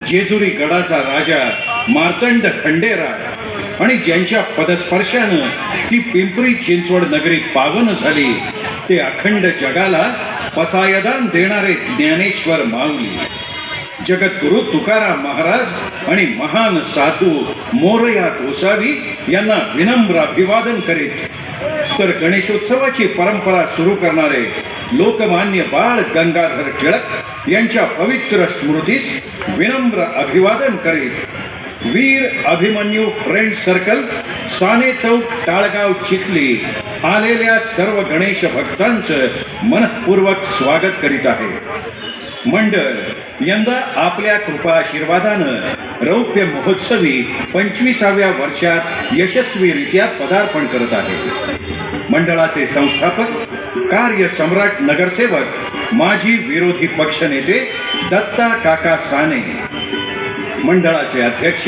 जेजुरी गडाचा राजा मार्तंड खंडेरा आणि ज्यांच्या पदस्पर्शानं ही पिंपरी चिंचवड नगरी पावन झाली ते अखंड जगाला पसायदान देणारे ज्ञानेश्वर माऊली, जगद्गुरु तुकाराम महाराज आणि महान साधू मोरया गोसावी यांना विनम्र अभिवादन करीत, तर गणेशोत्सवाची परंपरा सुरू करणारे लोकमान्य बाळ गंगाधर टिळक यांच्या पवित्र स्मृतीस विनम्र अभिवादन करीत, वीर अभिमन्यू फ्रेंड सर्कल साने चौक टाळगाव चिखली आलेल्या सर्व गणेश भक्तांचं मनपूर्वक स्वागत करीत आहे. मंडळ यंदा आपल्या कृपा आशीर्वादानं रौप्य महोत्सवी 25व्या वर्षात यशस्वीरित्या पदार्पण करत आहे. मंडळाचे संस्थापक, कार्य सम्राट, नगरसेवक, माजी विरोधी पक्षनेते दत्ता काका साने, मंडळाचे अध्यक्ष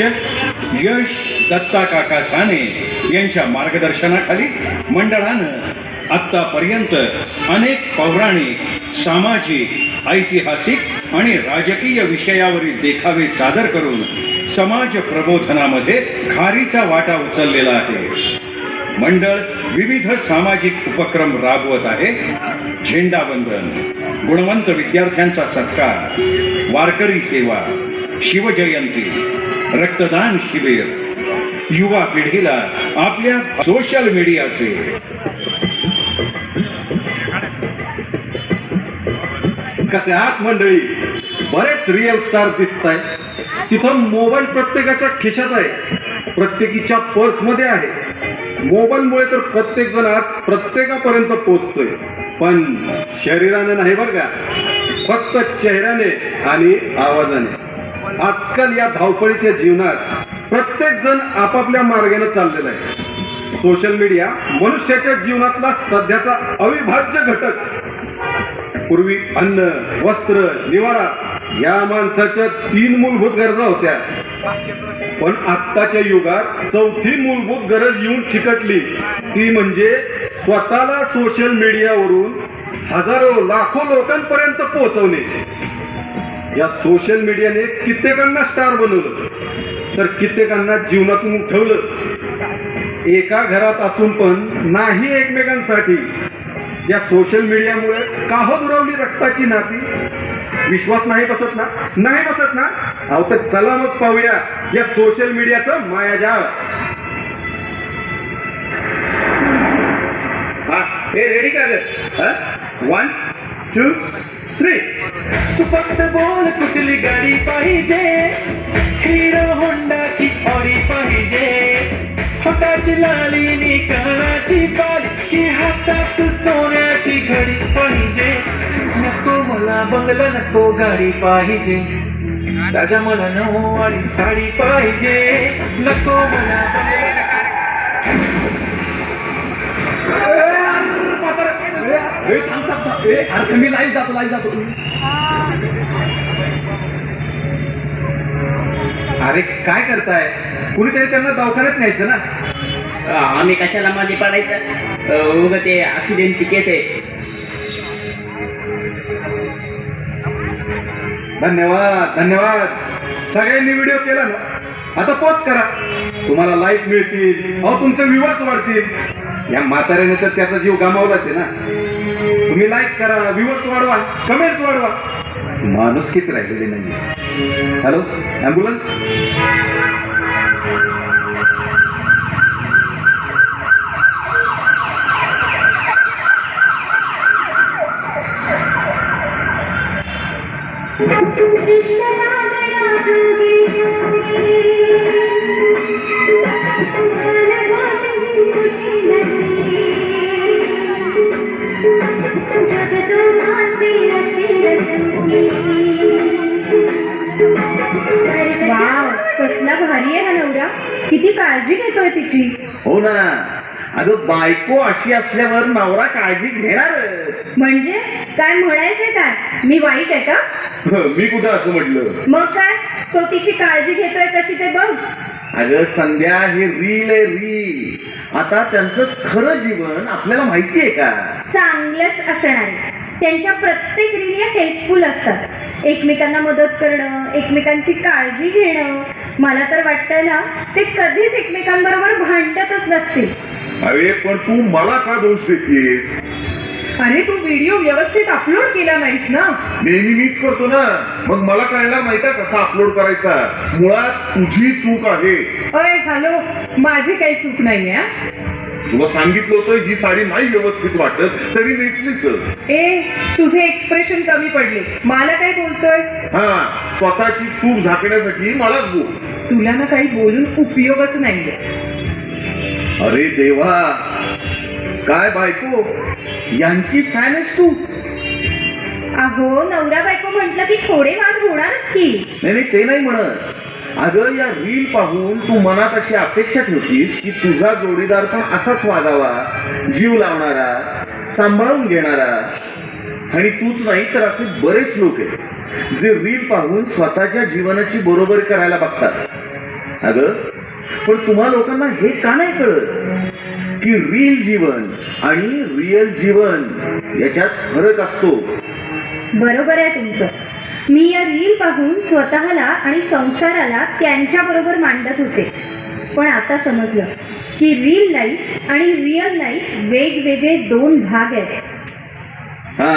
यश दत्ता काका साने यांच्या मार्गदर्शनाखाली मंडळानं आत्तापर्यंत अनेक पौराणिक, सामाजिक, ऐतिहासिक आणि राजकीय विषयावरील देखावे सादर करून समाज प्रबोधनामध्ये खारीचा वाटा उचललेला आहे. मंडळ विविध सामाजिक उपक्रम राबवत आहे. झेंडावंदन, गुणवंत विद्यार्थ्यांचा सत्कार, वारकरी सेवा, शिवजयंती, रक्तदान शिबिर, युवा पिढीला आपल्या सोशल मीडियाचे कसे आहात मंडळी? बरेच रिअल स्टार दिसत आहे. तिथं मोबाईल प्रत्येकाच्या खिशात आहे, प्रत्येकीच्या पर्समध्ये आहे. मोबाईलमुळे तर प्रत्येक जण आज प्रत्येकापर्यंत पोहोचतोय, पण शरीराने नाही बरं का, फक्त चेहऱ्याने आणि आवाजाने. आजकाल या धावपळीच्या जीवनात प्रत्येक जण आपापल्या मार्गाने चाललेला आहे. सोशल मीडिया मनुष्याच्या जीवनातला सध्याचा अविभाज्य घटक. पूर्वी अन्न, वस्त्र, निवारा या माणसाच्या 3 मूलभूत गरजा होत्या, पण आत्ताच्या युगात 4थी मूलभूत गरज येऊन चिकटली, ती म्हणजे स्वतःला सोशल मीडियावरून हजारो लाखो लोकांपर्यंत पोहोचवणे. या सोशल मीडियाने कित्येकांना स्टार बनवलं, तर कित्येकांना जीवनातून उठवलं. एका घरात असून पण नाही एकमेकांसाठी. या सोशल मीडियामुळे का हो दुरावली रक्ताची नाती? विश्वास नाही बसत ना? नाही बसत ना? अहो तर चला मग पाहूया या सोशल मीडियाचं मायाजाळ. हा, हे रेडी का ग? 1 2 3. तू फक्त बोल कुठली गाडी पाहिजे, हिरो होंडाची ऑडी पाहिजे, हाताची लालीनी कानाची बाली, की हातात सोन्याची घडी पाहिजे. नको मला बंगला, नको गाडी पाहिजे, राजा मला नऊवारी साडी पाहिजे. नको मला बंगला. मी नाही जातो तुम्ही. अरे काय करताय? कुणीतरी त्यांना दवाखान्यात न्यायचं ना. आम्ही कशाला मध्ये पडायचं? उगा ते ऍक्सिडेंटची केस आहे. धन्यवाद धन्यवाद. सगळ्यांनी व्हिडिओ केला ना, आता पोस्ट करा, तुम्हाला लाईक मिळतील, अहो तुमचे व्ह्यूअर्स वाढतील. या म्हाताऱ्याने तर त्याचा जीव गमावलाच आहे ना. तुम्ही लाईक करा, व्ह्यूअर्स वाढवा, कमेंट्स वाढवा. माणुसकीच राहिलेली नाही. Hello ambulance. वाव, कसला भारी आहे हा नवरा. किती काळजी घेतोय तिची. हो ना. अगं बायको अशी असल्यावर नवरा काळजी घेणार. म्हणजे काय म्हणायचंय काय? मी वाईट आहे का? मी कुठं असं म्हटलं? मग काय, तो तिची काळजी घेतोय कशी ते बघ. अगं संध्या, हे रील आहे रील. आता त्यांचं खरं जीवन आपल्याला माहिती आहे का? चांगलंच असणार. त्यांच्या प्रत्येक रील या हेल्पफुल असतात. एकमेकांना मदत करणं, एकमेकांची काळजी घेणं. मला तर वाटतं ना ते कधीच एकमेकांबरोबर भांडतच नसतील. अरे पण तू मला का दोष देतेस? अरे तू व्हिडिओ व्यवस्थित अपलोड केला नाहीस ना. नेहमी मीच करतो ना, मग मला कळणार नाही का कसा अपलोड करायचा? मुळात तुझी चूक आहे. अय हॅलो, माझी काही चूक नाहीये. तुला सांगितलं होतं ही साडी नाही व्यवस्थित वाटत तरी नेसलीच. ए तुझे एक्सप्रेशन कमी पडले. मला काय बोलतोयस? हा, स्वतःची चूक झाकण्यासाठी मलाच बोल. तुला ना काही बोलून उपयोगच नाहीये. अरे देवा, काय बायको यांची फॅन आहेस तू? अहो नवरा बायको म्हटलं की थोडे वाद होणारच की. नाही ते नाही म्हणत. अगं या रील पाहून तू मनात अशी अपेक्षा ठेवतीस की तुझा जोडीदार पण असाच वागावा, जीव लावणारा, सांभाळून घेणारा. आणि तूच नाही तर असे बरेच लोक आहेत जे रील पाहून स्वतःच्या जीवनाची बरोबरी करायला बघतात. अगं पण तुम्हा लोकांना हे का नाही कळत की रील जीवन आणि रिअल जीवन याच्यात फरक असतो? बरोबर आहे तुमचं. मी या रील पाहून स्वतःला आणि संसाराला त्यांच्याबरोबर मांडत होते. पण आता समजलं की रील लाईफ आणि रिअल लाईफ वेगवेगळे दोन भाग आहेत. हा,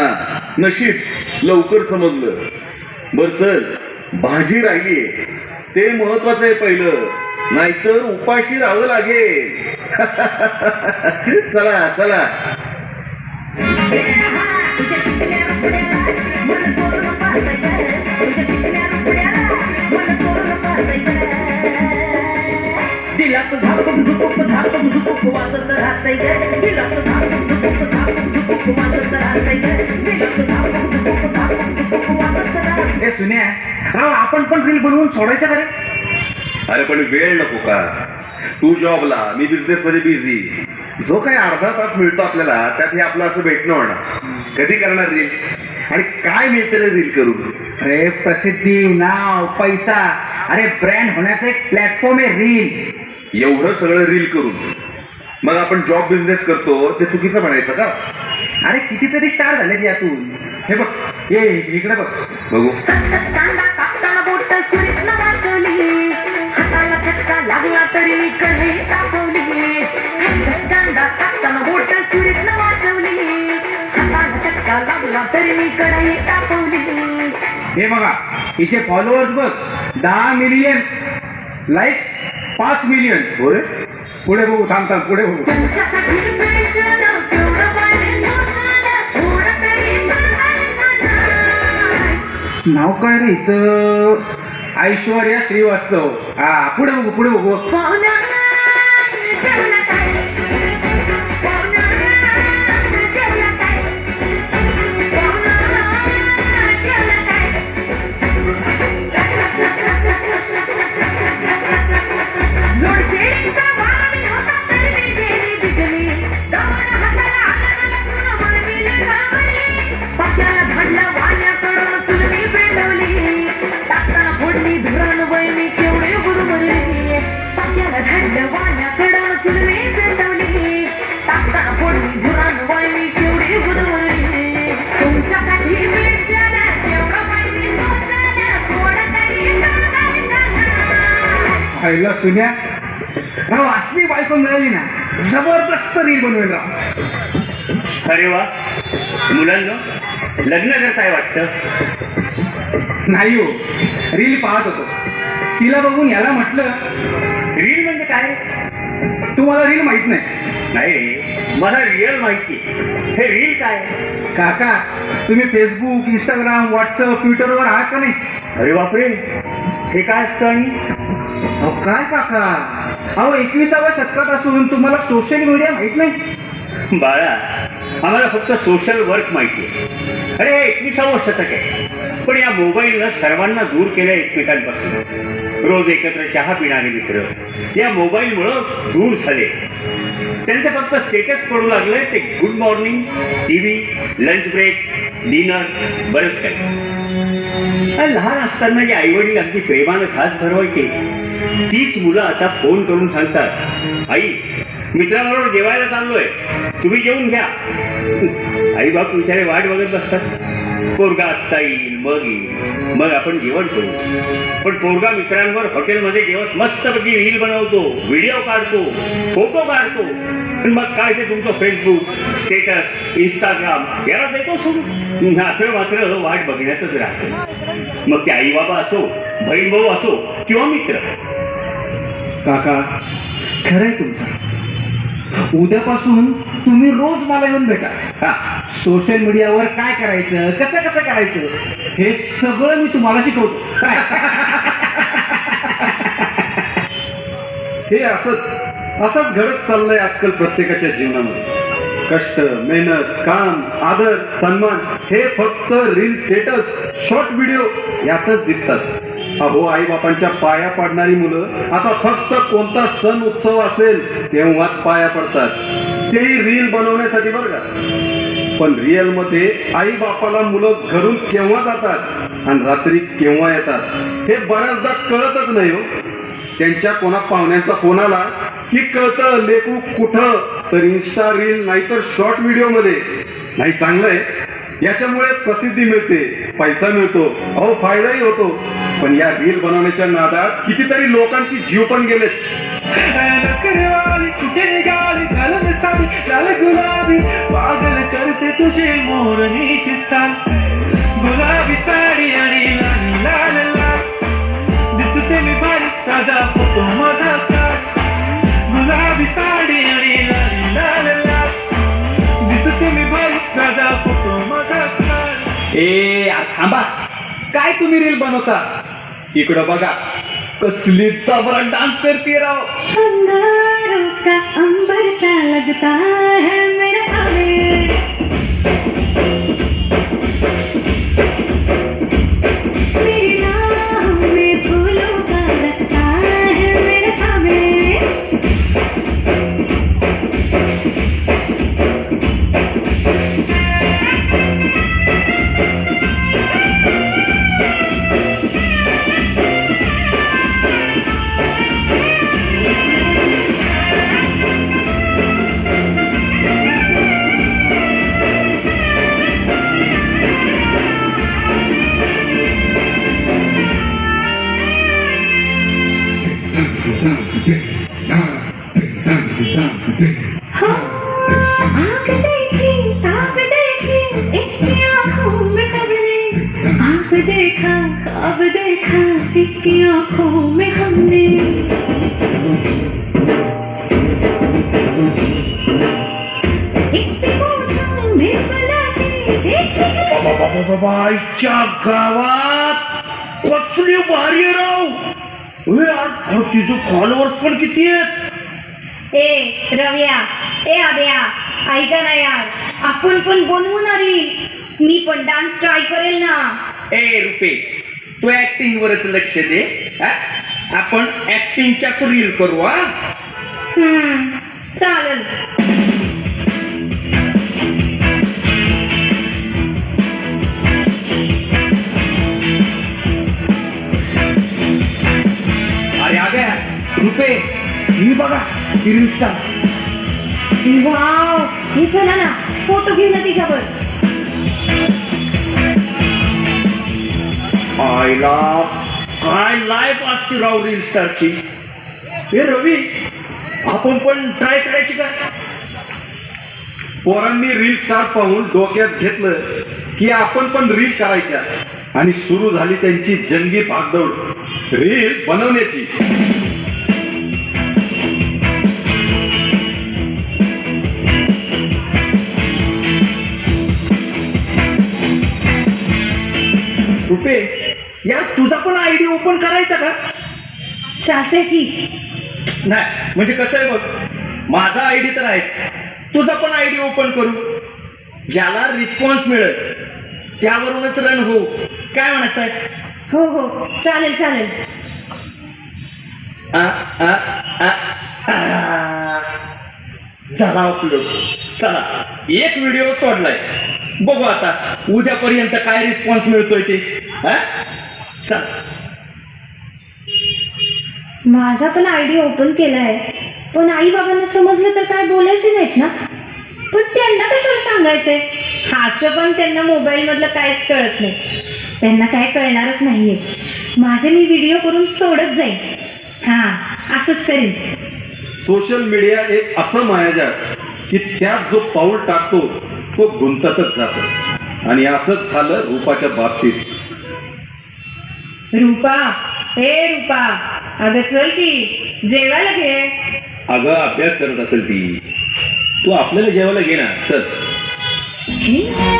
नशीब लवकर समजलं. बर चल, भाजी राहिली ते महत्वाचं आहे पहिलं, नाहीतर उपाशी राहावं लागेल. चला चला. दिलात झापक झुपक वाजत राहतय ग. दिलात झापक झुपक वाजत राहतय ग. दिलात झापक झुपक वाजत राहतय. ए सुन्या, राव आपण पण रील बनवून सोडायचं का रे? अरे पण वेळ नको का? तू जॉबला, मी बिझनेस मध्ये बिझी. जो काही अर्धा तास मिळतो आपल्याला त्यात हे आपलं असं भेटणं होणार. कधी करणार रील? आणि काय मिळतं रे रील करून? अरे प्रसिद्धी, नाव, पैसा, अरे ब्रँड होण्याचं एक प्लॅटफॉर्म आहे रील. एवढं सगळं रील करून मग आपण जॉब बिझनेस करतो ते चुकीचं म्हणायचं का? अरे कितीतरी स्टार झाले यातून. हे बघ, ये इकडे बघ. बघू. कांदा कापताना बोट सुरीत न वाजवली, हाताला चटका लागला तरी मी कढई तापवली. कांदा कापताना बोट सुरीत न वाजवली, हाताला चटका लागला तरी मी कढई तापवली. हे बघा, हिचे फॉलोअर्स बघ 10 मिलियन, लाईक्स 5 मिलियन. होय? पुढे बघू, थांब पुढे बघू. तुमच्यासाठी पैशानं केवढं पाणी सोसायला, थोडं तरी सांगायचं नाही. नाव काय रे हिचं? ऐश्वर्या श्रीवास्तव. हा, पुढे बघू. पाहुणा जेवला काय? पाहुणा जेवला काय? पाहुणा जेवला काय? लोडशेडिंगचा वारा मी होता तरी मी गेली बिजली. दमन हाताला आलं लसूण बनविले घाबरली. पाक्याला धाडला वाण्याकडून चुलमी पेटवली. टाकताना फोडणी धुरान वय मी केवढे गुरमरली. पाक्याला धाडलं वाण्याकडून चुलमी पेटवली. टाकताना फोडणी धुरान वय मी केवढे गुरमरली. तुमच्यासाठी मिळशाला तेवढं पाहिजे सोसायला, थोडं तरी सांगायचं नाही. पहिला सुन्या, राव असली बायको मिळाली ना, जबरदस्त रील बनवेल राव. अरे वा, मुलांनो लग्न करताय वाटतं. नाही हो, रील पाहत होतो. तिला बघून याला म्हटलं, रील म्हणजे काय? तुम्हाला रील माहित नाही? नाही रे, मला रिअल माहिती. हे रील काय? काका, तुम्ही फेसबुक, इंस्टाग्राम, व्हॉट्सअप, ट्विटरवर आहात का नाही? अरे बापरे, हे काय असतं? आणि अहो काय काका, अहो 21व्या शतकात असून तुम्हाला सोशल मीडिया माहित नाही? बाळा, आम्हाला फक्त सोशल वर्क माहिती आहे. अरे हे 21वं शतक आहे, पण या मोबाईलनं सर्वांना दूर केलं एकमेकांपासून. रोज एकत्र चहा पिणारे मित्र या मोबाईलमुळं दूर झाले. त्यांचे फक्त स्टेटस पडू लागले ते good morning, TV, lunch break, dinner, बरंच काही. लहान असताना जे आईवडील अगदी प्रेमानं खास ठरवायचे तीच मुलं आता फोन करून सांगतात, आई मित्राबरोबर जेवायला चाललोय, तुम्ही जेवून घ्या. आई बाप विचारे वाट बघत बसतात. पोरगा आत्ता येईल मग आपण जेवण करू. पण पोरगा मित्रांवर हॉटेलमध्ये जेवत मस्तपैकी रील बनवतो, व्हिडिओ काढतो, फोटो काढतो. पण मग काय ते तुमचं फेसबुक, स्टेटस, इंस्टाग्राम याला देतो सोडून मात्र वाट बघण्यातच राहतो. मग ते आई बाबा असो, बहीण भाऊ असो किंवा मित्र. काका खरंय तुमचं. उद्यापासून तुम्ही रोज मला येऊन भेटा. हा, सोशल मीडियावर काय करायचं, कसं कसं करायचं हे सगळं मी तुम्हाला शिकवतो. हे असंच घडत चाललंय आजकाल प्रत्येकाच्या जीवनामध्ये. कष्ट, मेहनत, काम, आदर, सन्मान हे फक्त रील, स्टेटस, शॉर्ट व्हिडिओ यातच दिसतात. अहो, आई बापांच्या पाया पडणारी मुलं आता फक्त कोणता सण उत्सव असेल तेव्हाच पाया पडतात, तेही रील बनवण्यासाठी बरं का. पण रिअल मध्ये आई बापाला मुलं घरून केव्हा जातात आणि रात्री केव्हा येतात हे बऱ्याचदा कळतच नाही हो. त्यांच्या कोणा पाहुण्यांचा फोन आला की कळतं लेकरू कुठं, तर इन्स्टा रील नाहीतर शॉर्ट व्हिडिओ मध्ये. नाही, चांगलं आहे, याच्यामुळे प्रसिद्धी मिळते, पैसा मिळतो, अहो फायदाही होतो. पण या रील बनवण्याच्या नादात कितीतरी लोकांची जीव पण गेलेत. कुठे निघाली घालून साडी लाल गुलाबी, पागल करते तुझे मोर निशिताल. गुलाबी साडी आणि लाल लाल लाल, दिसते मी बारीक ताजा फोटो माझा काढ. गुलाबी साडी आणि लाल लाल लाल, दिसते मी बारीक ताजा फोटो माझा काढ. थांबा, काय तुम्ही रील बनवता? इकडं बघा, कसली जबरदस्त डान्स करते राव. अंगारों का अंबर सा लगता है मेरा सामने, मेरी राहों में फूलों का रास्ता है मेरे सामने. आँख देखी इसकी आँखों में सबने, आँख देखा ख्वाब देखा इसकी आँखों में हमने. इससे पूछो मेरे बुलाते देखी बाबाच्या गावात कसली भारी आहे राव. तिचे फॉलोअर्स पण किती आहेत. ए रव्या, ए आब्या, ऐका ना यार, आपण पण बनवू ना रील. मी पण डान्स ट्राय करेल ना. ए रुपे, तू ऍक्टिंग वरच लक्ष दे. आपण ऍक्टिंगच्या रील करू. चालेल. अरे आग्या, रुपे, ही बघा रील स्टार. वाव, हे चला ना, फोटो घेऊ ना तिच्यावर. आईला काय लाईफ असते राव रील स्टारची. हे रवी, आपण पण ट्राय करायची का? पोरांनी रील स्टार पाहून डोक्यात घेतलं की आपण पण रील करायच्या आणि सुरू झाली त्यांची जंगी भागदौड रील बनवण्याची. रुपे, यार तुझा पण आयडी ओपन करायचा का? चालतंय की. नाही म्हणजे कसं आहे बघ, माझा आयडी तर आहे, तुझा पण आयडी ओपन करू. ज्याला रिस्पॉन्स मिळेल त्यावरूनच रन हो. काय म्हणत आहे? हो हो, चालेल चालेल. झाला अपलोड. चला, एक व्हिडिओ सोडलाय, बघू आता उद्यापर्यंत काय रिस्पॉन्स मिळतोय ते. चल. माझा पण आयडी ओपन केलाय, पण आई बाबांना समजलं तर काय बोलायचे नाहीत ना. पण त्यांना कशाला सांगायचंय? असं पण त्यांना मोबाईल मधलं काहीच कळत नाही. त्यांना काय कळणारच नाहीये. माझे मी व्हिडिओ करून सोडत जाईन. हा असंच करेन. सोशल मीडिया एक असं मायाजाळ की त्यात जो पाऊल टाकतो तो गुंततच जातो. आणि असंच झालं रूपाच्या बाबतीत. रूपा, हे रूपा, अगं चल की जेवायला घे. अगं अभ्यास करत असेल ती. तू आपल्याला जेवायला घे ना, चल.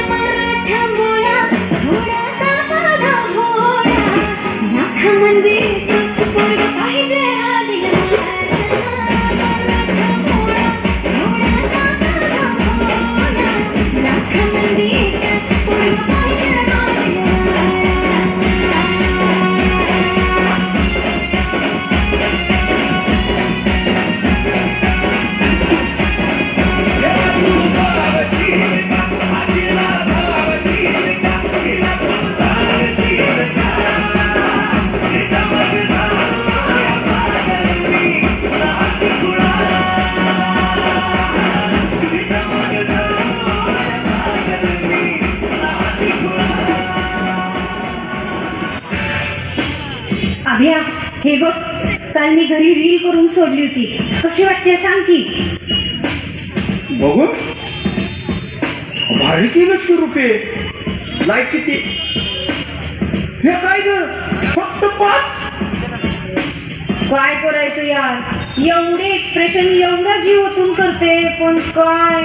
मराठा मोळा थोडासा साधा भोळा लाख मंदी पोरग पाहिजे हा दिलदार. मराठा मोळा थोडासा साधा भोळा लाख मंदी पोरग पाहिजे हा दिलदार. अभ्या, हे बघ, काल मी घरी रील करून सोडली होती. कशी वाटते सांग की. बघू, भारी केलंच तू रुपये. लाईक किती? हे काय ग, फक्त 5. काय करायचं यार, एवढे एक्सप्रेशन एवढा जीव ओतून करते, पण काय.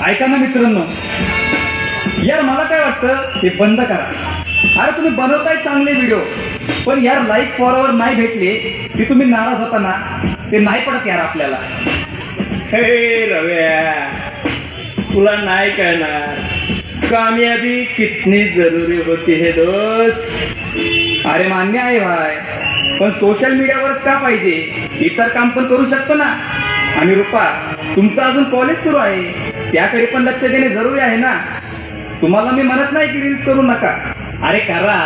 ऐका ना मित्रांनो, यार मला काय वाटतं हे बंद करा. अरे तुम्ही बनवताय चांगले व्हिडिओ, पण यार लाईक फॉलोवर नाही भेटले की तुम्ही नाराज होता ना, ते नाही पडत यार आपल्याला. हे रव्या, तुला नाही कळणार कामयाबी कितनी जरुरी होती हे दोस्त. अरे मान्य आहे भाई, पण सोशल मीडियावरच का पाहिजे, इतर काम पण करू शकतो ना. आणि रुपा, तुमचं अजून कॉलेज सुरू आहे, त्याकडे पण लक्ष देणे जरुरी आहे ना. तुम्हाला मी म्हणत नाही की रील्स करू नका, अरे करा,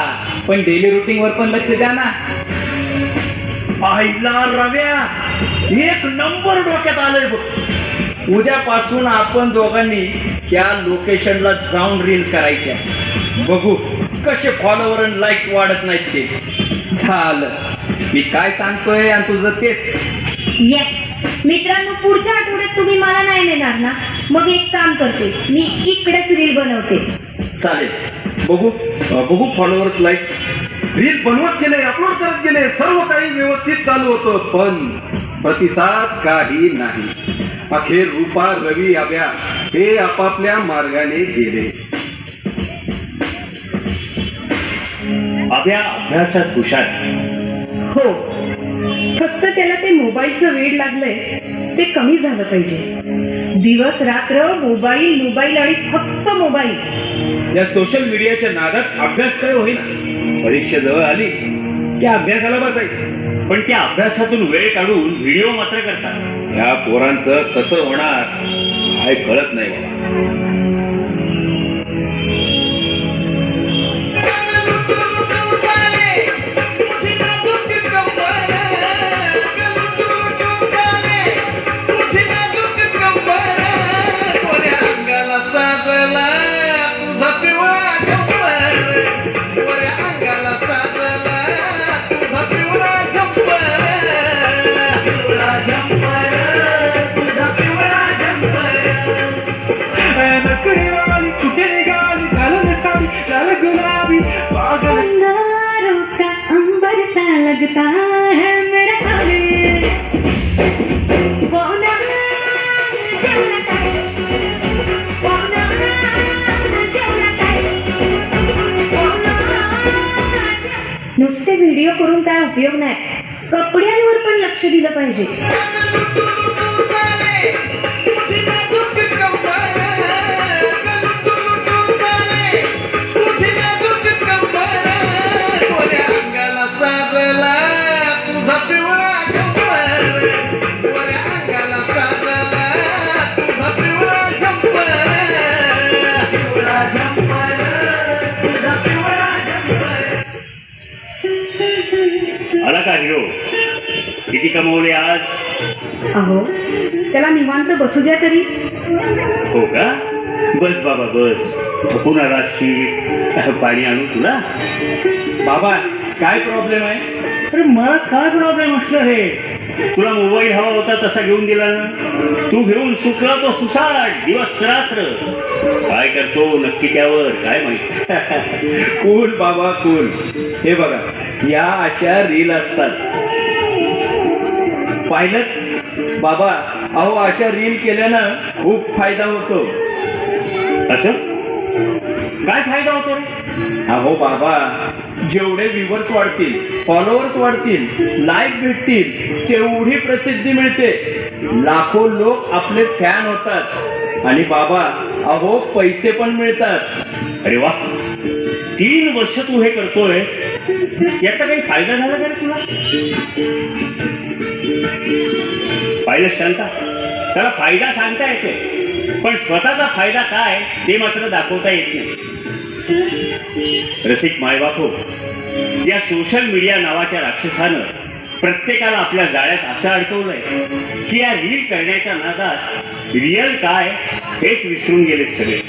पण डेली रुटीन वर पण लक्ष द्या ना. पाहिला रव्या, एक नंबर डोक्यात आलंय बघ. उद्यापासून आपण दोघांनी त्या लोकेशनला जाऊन रील करायच्या. बघू कसे फॉलोवर आणि लाईक वाढत नाहीत ते. झालं, मी काय सांगतोय आणि तुझं तेच. येस मित्रांनो, पुढच्या आठवड्यात तुम्ही मला नाही नेणार ना, मग एक काम करते, मी इकडेच रील बनवते. चालेल. बघू बघू फॉलोअर्स, लाईक. रील बनवत गेले, अपलोड करत गेले, सर्व काही व्यवस्थित चालू होतं, पण प्रतिसाद काही नाही. अखेर रूपा, रवी, अभ्या हे आपापल्या मार्गाने गेले. अभ्या अभ्यासात हुशार. हो, फक्त त्याला ते मोबाईलचं वेड लागलंय, ते कमी झालं पाहिजे. दिवस रात्र मोबाईल मोबाईल आणि फक्त मोबाईल. या सोशल मीडियाच्या नादात अभ्यास काय होईना. परीक्षा जवळ आली की अभ्यासाला बसायचं, पण त्या अभ्यासातून वेळ काढून व्हिडिओ मात्र करतात. ह्या पोरांचं कसं होणार काय कळत नाही बाबा. कुठे निघाली, घालून साडी लाल गुलाबी, पागल अंगारों का अंबर सा लगता है मेरा साले. पौना जेवढा काय, पौना जेवढा काय, पौना. नुसते व्हिडिओ करून काय उपयोग नाही, कपड्यांवर पण लक्ष दिलं पाहिजे. आला का हिरो? किती कमवले आज? अहो, त्याला निवांत बसू द्या तरी. हो का? बस बाबा बस, थकून आला असशील. पाणी आणू तुला? बाबा काय प्रॉब्लेम आहे? अरे मला काय प्रॉब्लेम असणार हे? तुला मोबाईल हवा होता तसा घेऊन दिला ना. तू घेऊन सुटला तो सुसाट दिवस रात्र. काय करतो नक्की त्यावर काय माहिती. कूल बाबा कूल. हे बघा, या अशा रील असतात पाहिलं बाबा. अहो अशा रील केल्यानं खूप फायदा होतो. असं काय फायदा होतो रे? अहो बाबा, जेवढे व्ह्यूवर्स वाढतील, फॉलोअर्स वाढतील, लाईक भेटतील, तेवढी प्रसिद्धी मिळते. लाखो लोक आपले फॅन होतात आणि बाबा अहो पैसे पण मिळतात. अरे वा, 3 वर्ष तू हे करतोयस, याचा काही फायदा झाला का रे तुला? पाहिलं शांता, त्याला फायदा सांगता येते पण स्वतःचा फायदा काय ते मात्र दाखवता येत नाही. रसिक मायबाप हो, या सोशल मीडिया नावाच्या राक्षसानं प्रत्येकाला आपल्या जाळ्यात असं अडकवलंय की या रील करण्याच्या नादात रिअल काय हेच विसरून गेले सगळे.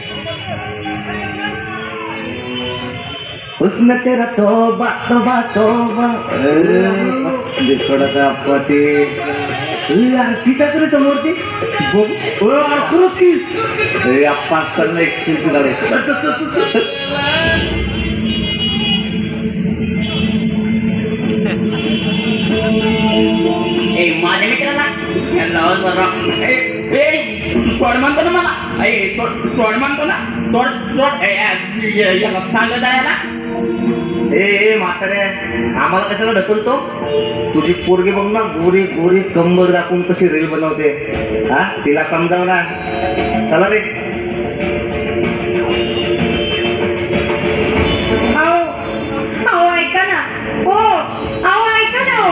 उसने तेरा तोबा तोबा तोबा थोडासा पते तिच्याकडे समोर ती पाच करणं एक्सपेन्सिव्ह झालं. माझ्या मित्राला सोड म्हणतो ना मला. सोड म्हणतो ना. सोड याला सांगत आहे ना. ए म्हातारे, आम्हाला कशाला ढकलतो? तुझी पोरगी बघ ना, गोरी गोरी कंबर दाखवून कशी रील बनवते. हा, तिला समजाव ना. चला रे. अहो ऐका ना. हो अहो ऐका ना. हो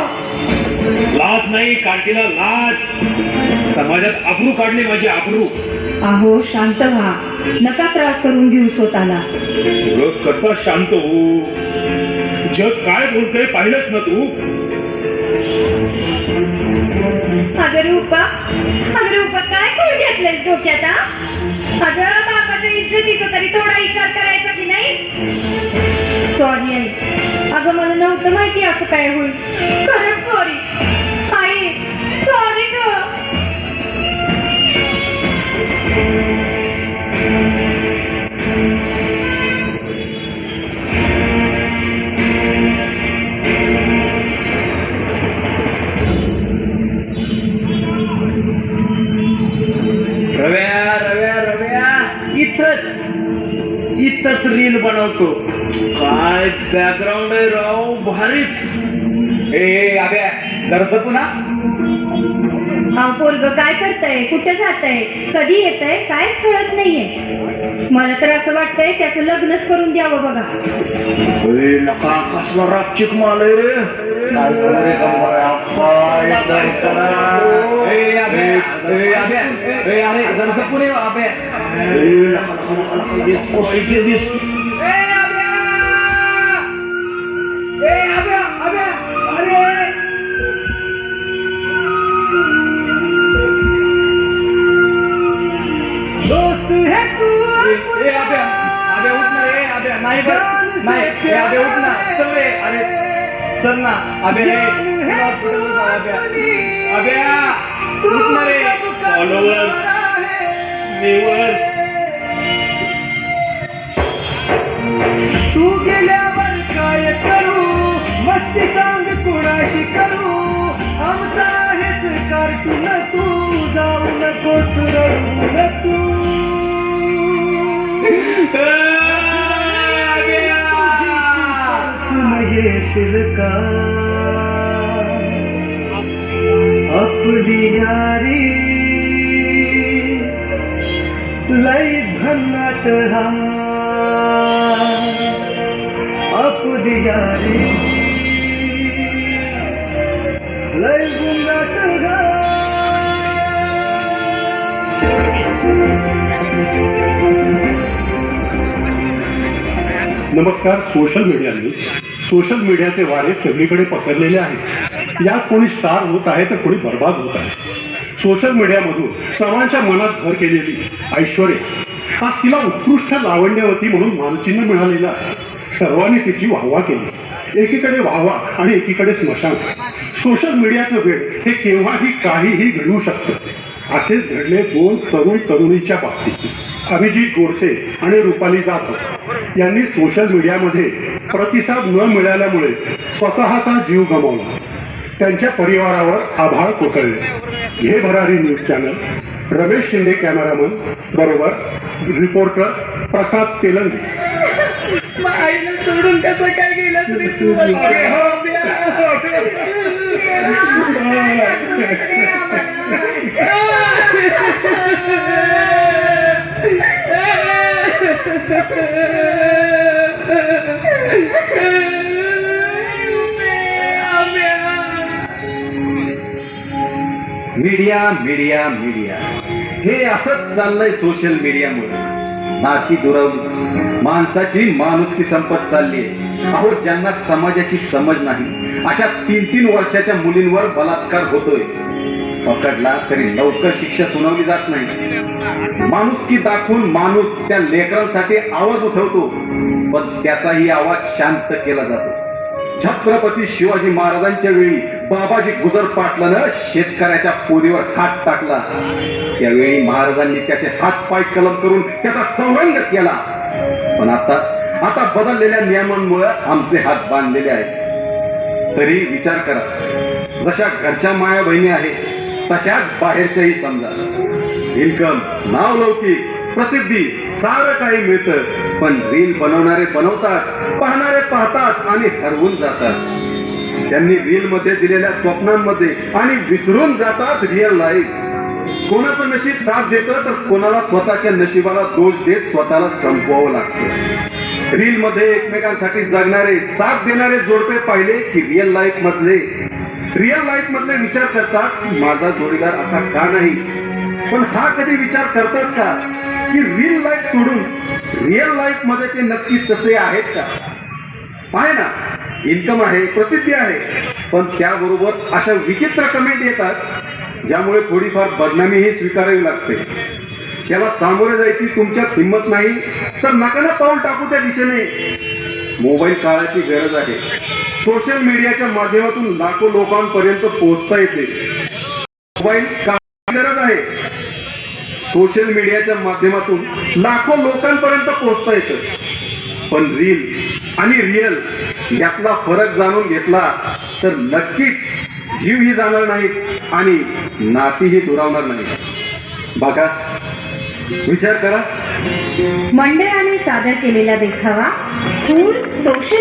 लाज नाही काढतीला लाज. समाजात आबरू काढली माझी आबरू. अहो शांत व्हा, नका त्रास करून घेऊ स्वतःला. कसा शांत होऊ? जग काय बोलतंय पाहिलंच ना तू. अगं रूपा काय करून घेतलंय डोक्यात? अगं बापाच्या इज्जतीचा तरी थोडा विचार करायचा की नाही? Sorry I. अगं मला नव्हतं माहिती असं काय होईल. खरंच सॉरी आई. सॉरी ग. रव्या इथंच रील बनवतो. काय बॅकग्राऊंड आहे राव, भारीच. ए अभ्या करतो पुन्हा. अहो पोरग काय करताय, कुठे जाताय, कधी येतंय काय कळत नाहीये. मला तर असं वाटतंय त्याचं लग्नच करून द्यावं बघा. नका कसला रापचिक माल आहे रे. काय करू रे कंबर? अप्पा, एकदम करा. अरे जरा पुणे अभ्या. दोस्त है तू अभ्या उठ ना रे. अभ्या नाही अभ्या उठ ना. चल रे. अरे चल ना अभ्या. अभ्या उठ ना रे. फॉलोअर्स, व्ह्यूअर्स, तू गेल्यावर काय करू? मस्ती सांग कुणाशी करू? आमचा आहेस कार्टून तू, जाऊ नकोस रडून तू. तुम येशील का? आपली यारी लई भन्नाट हा. आपली यारी लई भन्नाट हा. नमस्कार. Social media news. सोशल मीडियाचे वारे सगळीकडे पसरलेले आहेत. यात कोणी स्टार होत आहे तर कोणी बर्बाद होत आहे. सोशल मीडियामधून सर्वांच्या मनात घर केलेली ऐश्वर्या आज तिला उत्कृष्ट लावण्यवती म्हणून मानचिन्ह मिळालेलं आहे. सर्वांनी तिची वाहवा केली. एकीकडे वाहवा आणि एकीकडे स्मशान. सोशल मीडियाचं वेळ हे केव्हाही काहीही घडवू शकतं. असेच घडले दोन तरुणीच्या बाबतीत. अभिजित गोडसे आणि रुपाली जाधव यांनी सोशल मीडियामध्ये प्रतिसाद न मिळाल्यामुळे स्वतःचा जीव गमावला. त्यांच्या परिवारावर आभाळ कोसळले. हे भरारी news channel, Ramesh Shinde cameraman बरोबर रिपोर्टर प्रसाद तेलंगे. आईला सोडून कसं काय गेलं तरी तू मीडिया मीडिया मीडिया हे असंच चाललंय. सोशल मीडियामुळे नाती दुरावली, माणसाची माणुसकी संपत चालली आहे. अहो, ज्यांना समाजाची समज नाही अशा 3-3 वर्षाच्या मुलींवर बलात्कार होतोय. पकडला तरी लवकर शिक्षा सुनावली जात नाही. माणुसकी दाखवून माणूस त्या लेकरांसाठी आवाज उठवतो, पण त्याचाही आवाज शांत केला जातो. छत्रपती शिवाजी महाराजांच्या वेळी बाबाजी गुजर पाटलानं शेतकऱ्याच्या पोरीवर हात टाकला. त्यावेळी महाराजांनी त्याचे हात पाय कलम करून त्याचा चौरंग केला. पण आता बदललेल्या नियमांमुळे आमचे हात बांधलेले आहेत. तरी विचार करा, जशा घरच्या माया बहिणी आहेत तशाच बाहेरच्याही समजा. इन्कम, नाव लौकिक, प्रसिद्धी सारं काही मिळतं, पण रील बनवणारे बनवतात, पाहणारे पाहतात आणि हरवून जातात. त्यांनी रील मध्ये दिलेल्या स्वप्नांमध्ये आणि विसरून जातात रिअल लाईफ. कोणाचं नशीब साथ देतं तर कोणाला स्वतःच्या नशिबाला दोष देत स्वतःला संपवावं लागतं. रील मध्ये एकमेकांसाठी जगणारे, साथ देणारे जोडपे पाहिले की रिअल लाईफ मधले विचार करतात की माझा जोडीदार असा का नाही. पण हा कधी विचार करतात का की रील लाईफ सोडून रिअल लाईफ मध्ये ते नक्की तसे आहेत का? आहे ना, इन्कम आहे, प्रसिद्धी आहे, पण त्याबरोबर अशा विचित्र कमेंट येतात ज्यामुळे थोडीफार बदनामीही स्वीकारावी लागते. त्याला सामोरे जायची तुमच्यात हिंमत नाही तर नका ना पाऊल टाकू त्या दिशेने. मोबाईल काळाची गरज आहे. सोशल मीडियाच्या माध्यमातून लाखो लोकांपर्यंत पोहोचता येते. मोबाईल काळाची गरज आहे. सोशल मीडियाच्या माध्यमातून लाखो लोकांपर्यंत पोहोचता येतं. पण रील आणि रिअल यातला फरक जाणून घेतला तर नक्कीच जीवही जाणार नाहीत आणि नातीही दुरावणार नाही. बघा, विचार करा. मंडळाने सादर केलेला देखावा फूल सोशल